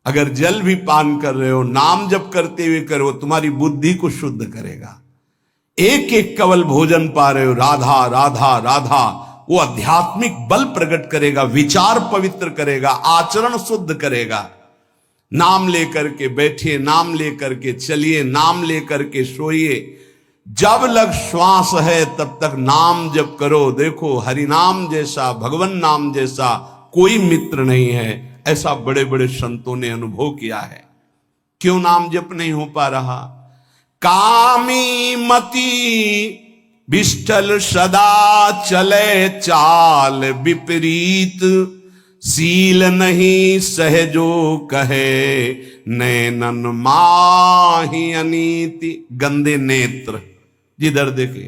अगर जल भी पान कर रहे हो, नाम जप करते हुए करो, तुम्हारी बुद्धि को शुद्ध करेगा। एक एक कवल भोजन पा रहे हो, राधा राधा राधा, वो आध्यात्मिक बल प्रकट करेगा, विचार पवित्र करेगा, आचरण शुद्ध करेगा। नाम लेकर के बैठिए, नाम लेकर के चलिए, नाम लेकर के सोइए। जब लग श्वास है तब तक नाम जप करो। देखो, हरि नाम जैसा, भगवान नाम जैसा कोई मित्र नहीं है, ऐसा बड़े बड़े संतों ने अनुभव किया है। क्यों नाम जप नहीं हो पा रहा? कामी मति विष्ठल सदा चले चाल विपरीत, सील नहीं सहजो कहे नैनन माही अनीति। गंदे नेत्र, जिधर देखे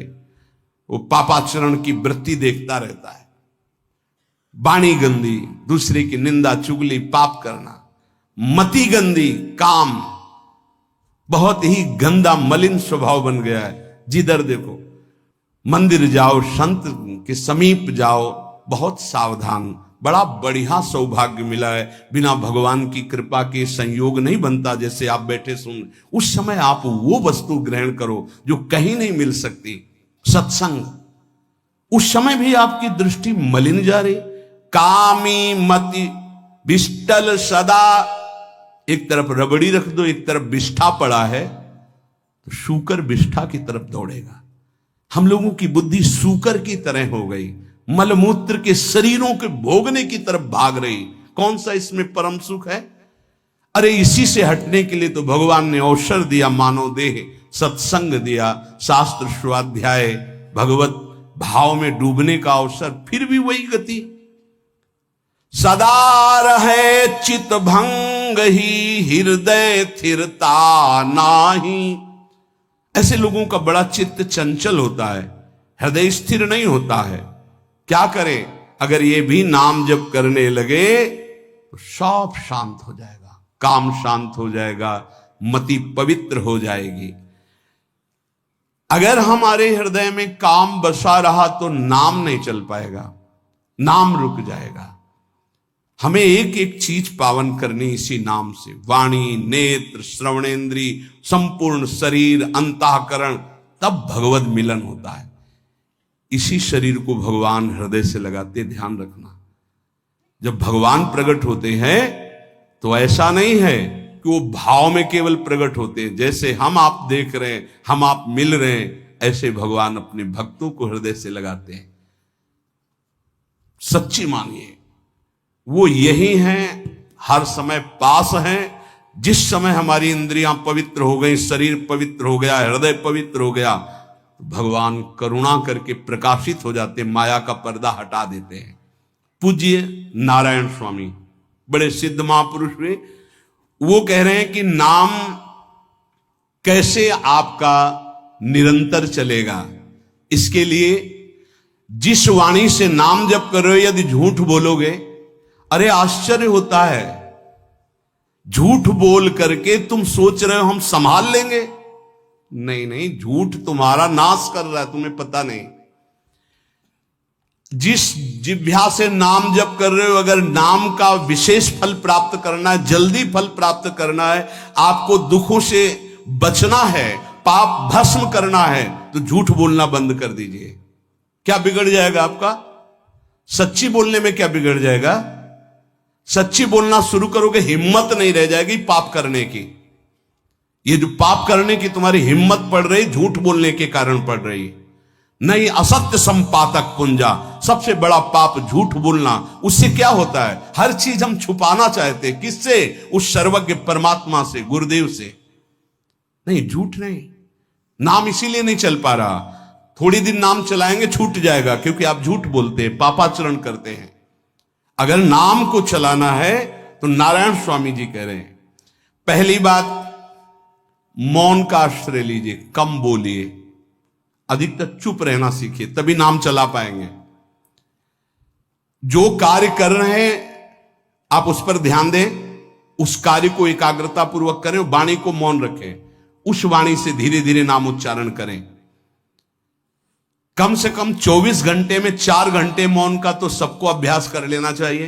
वो पापाचरण की वृत्ति देखता रहता है। वाणी गंदी, दूसरे की निंदा चुगली पाप करना। मति गंदी, काम बहुत ही गंदा मलिन स्वभाव बन गया है। जिधर देखो, मंदिर जाओ, संत के समीप जाओ, बहुत सावधान। बड़ा बढ़िया सौभाग्य मिला है। बिना भगवान की कृपा के संयोग नहीं बनता। जैसे आप बैठे सुन, उस समय आप वो वस्तु ग्रहण करो जो कहीं नहीं मिल सकती, सत्संग। उस समय भी आपकी दृष्टि मलिन जा रही। कामी मति विष्टल सदा, एक तरफ रबड़ी रख दो, एक तरफ बिष्ठा पड़ा है, तो शूकर बिष्ठा की तरफ दौड़ेगा। हम लोगों की बुद्धि शूकर की तरह हो गई, मलमूत्र के शरीरों के भोगने की तरफ भाग रही। कौन सा इसमें परम सुख है? अरे इसी से हटने के लिए तो भगवान ने अवसर दिया, मानव देह, सत्संग दिया, शास्त्र स्वाध्याय, भगवत भाव में डूबने का अवसर। फिर भी वही गति। सदा रहे चित भंग ही, हृदय स्थिरता नाही। ऐसे लोगों का बड़ा चित्त चंचल होता है, हृदय स्थिर नहीं होता है। क्या करें? अगर ये भी नाम जप करने लगे तो सब शांत हो जाएगा, काम शांत हो जाएगा, मति पवित्र हो जाएगी। अगर हमारे हृदय में काम बसा रहा तो नाम नहीं चल पाएगा, नाम रुक जाएगा। हमें एक एक चीज पावन करनी इसी नाम से। वाणी, नेत्र, श्रवणेन्द्री, संपूर्ण शरीर, अंतःकरण, तब भगवत मिलन होता है। इसी शरीर को भगवान हृदय से लगाते, ध्यान रखना। जब भगवान प्रकट होते हैं तो ऐसा नहीं है कि वो भाव में केवल प्रकट होते हैं। जैसे हम आप देख रहे हैं, हम आप मिल रहे हैं, ऐसे भगवान अपने भक्तों को हृदय से लगाते हैं। सच्ची मानिए, वो यही हैं, हर समय पास हैं। जिस समय हमारी इंद्रियां पवित्र हो गई, शरीर पवित्र हो गया, हृदय पवित्र हो गया, भगवान करुणा करके प्रकाशित हो जाते, माया का पर्दा हटा देते हैं। पूज्य नारायण स्वामी बड़े सिद्ध महापुरुष हुए। वो कह रहे हैं कि नाम कैसे आपका निरंतर चलेगा। इसके लिए जिस वाणी से नाम जप कर रहे हो, यदि झूठ बोलोगे, अरे आश्चर्य होता है, झूठ बोल करके तुम सोच रहे हो हम संभाल लेंगे। नहीं नहीं, झूठ तुम्हारा नाश कर रहा है, तुम्हें पता नहीं। जिस जिह्वा से नाम जप कर रहे हो, अगर नाम का विशेष फल प्राप्त करना है, जल्दी फल प्राप्त करना है, आपको दुखों से बचना है, पाप भस्म करना है, तो झूठ बोलना बंद कर दीजिए। क्या बिगड़ जाएगा आपका? सच्ची बोलने में क्या बिगड़ जाएगा? सच्ची बोलना शुरू करोगे, हिम्मत नहीं रह जाएगी पाप करने की। ये जो पाप करने की तुम्हारी हिम्मत पड़ रही, झूठ बोलने के कारण पड़ रही। नहीं, असत्य संपातक पुंजा, सबसे बड़ा पाप झूठ बोलना। उससे क्या होता है? हर चीज हम छुपाना चाहते हैं। किससे? उस सर्वज्ञ परमात्मा से, गुरुदेव से। नहीं, झूठ नहीं। नाम इसीलिए नहीं चल पा रहा। थोड़ी दिन नाम चलाएंगे, छूट जाएगा, क्योंकि आप झूठ बोलते हैं, पापाचरण करते हैं। अगर नाम को चलाना है तो नारायण स्वामी जी कह रहे हैं, पहली बात मौन का आश्रय लीजिए, कम बोलिए, अधिकतर चुप रहना सीखिए, तभी नाम चला पाएंगे। जो कार्य कर रहे हैं आप उस पर ध्यान दें, उस कार्य को एकाग्रता पूर्वक करें, वाणी को मौन रखें, उस वाणी से धीरे धीरे नाम उच्चारण करें। कम से कम 24 घंटे में 4 घंटे मौन का तो सबको अभ्यास कर लेना चाहिए।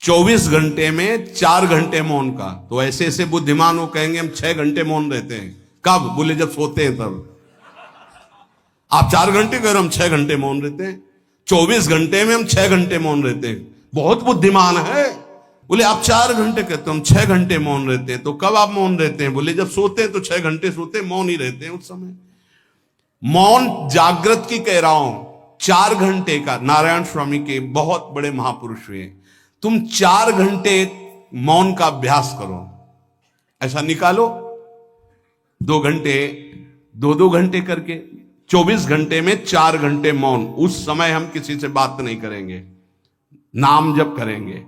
24 घंटे में 4 घंटे मौन का। तो ऐसे ऐसे बुद्धिमान हो कहेंगे हम 6 घंटे मौन रहते हैं। कब? बोले जब सोते हैं तब। आप 4 घंटे कह रहे हो, हम 6 घंटे मौन रहते हैं। 24 घंटे में हम 6 घंटे मौन रहते हैं। बहुत बुद्धिमान है। बोले आप 4 घंटे कहते हो, हम 6 घंटे मौन रहते हैं। तो कब आप मौन रहते हैं? बोले जब सोते हैं तो 6 घंटे सोते हैं, मौन ही रहते हैं उस समय। मौन जागृत की कह रहा हूं, 4 घंटे का। नारायण स्वामी के बहुत बड़े महापुरुष हुए। तुम 4 घंटे मौन का अभ्यास करो, ऐसा निकालो 2 घंटे, 2 घंटे करके 24 घंटे में 4 घंटे मौन। उस समय हम किसी से बात नहीं करेंगे, नाम जप करेंगे।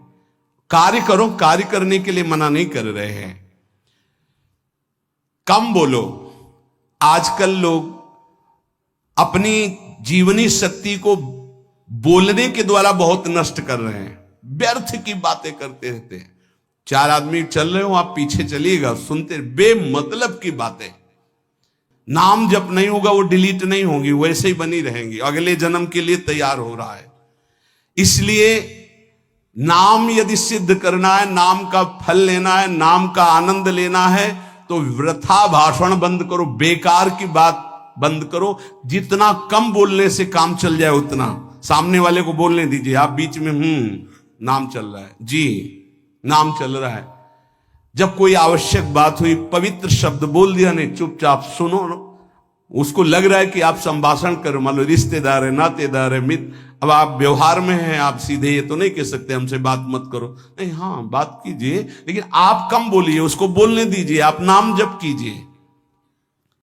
कार्य करो, कार्य करने के लिए मना नहीं कर रहे हैं। कम बोलो। आजकल लोग अपनी जीवनी शक्ति को बोलने के द्वारा बहुत नष्ट कर रहे हैं। व्यर्थ की बातें करते रहते हैं। 4 आदमी चल रहे हो, आप पीछे चलिएगा, सुनते, बेमतलब की बातें। नाम जप नहीं होगा, वो डिलीट नहीं होंगी, वैसे ही बनी रहेंगी। अगले जन्म के लिए तैयार हो रहा है। इसलिए नाम यदि सिद्ध करना है, नाम का फल लेना है, नाम का आनंद लेना है, तो वृथा भाषण बंद करो, बेकार की बात बंद करो। जितना कम बोलने से काम चल जाए उतना। सामने वाले को बोलने दीजिए, आप बीच में नाम चल रहा है जी, नाम चल रहा है। जब कोई आवश्यक बात हुई, पवित्र शब्द बोल दिया, नहीं चुपचाप सुनो। उसको लग रहा है कि आप संभाषण करो, मान लो रिश्तेदार है, नातेदार है, मित्र। अब आप व्यवहार में हैं, आप सीधे ये तो नहीं कह सकते हमसे बात मत करो, नहीं, हाँ बात कीजिए, लेकिन आप कम बोलिए, उसको बोलने दीजिए, आप नाम जप कीजिए।